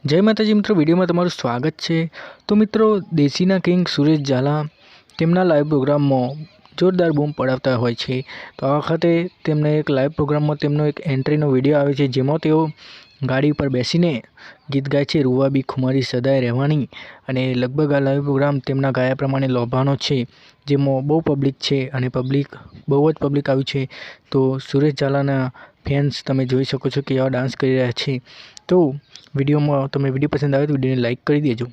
जय माताजी मित्रों, वीडियो में तमारुं स्वागत है। तो मित्रों, देशीना किंग सुरेश झाला तेमना लाइव प्रोग्राम में जोरदार बूम पड़ावता होय छे। तो आ वखते तेमने एक लाइव प्रोग्राम में तेमनो एक एंट्रीनो विडियो आवे छे, जेमां तेओ गाड़ी पर बेसीने गीत गाय छे, रुवाबी खुमारी सदाय रहेवानी। अने लगभग आ लाइव प्रोग्राम तेमना गाया प्रमाणे लोभानो छे, जेमां बहु पब्लिक छे अने पब्लिक बहु ज पब्लिक आवी छे। तो सुरेश झालाना फैन्स तमे जोई शको छो कि केवा डांस करी रह्या छे। तो विडियो में तमे विडियो पसंद आवे तो विडियो ने लाइक कर दीजो।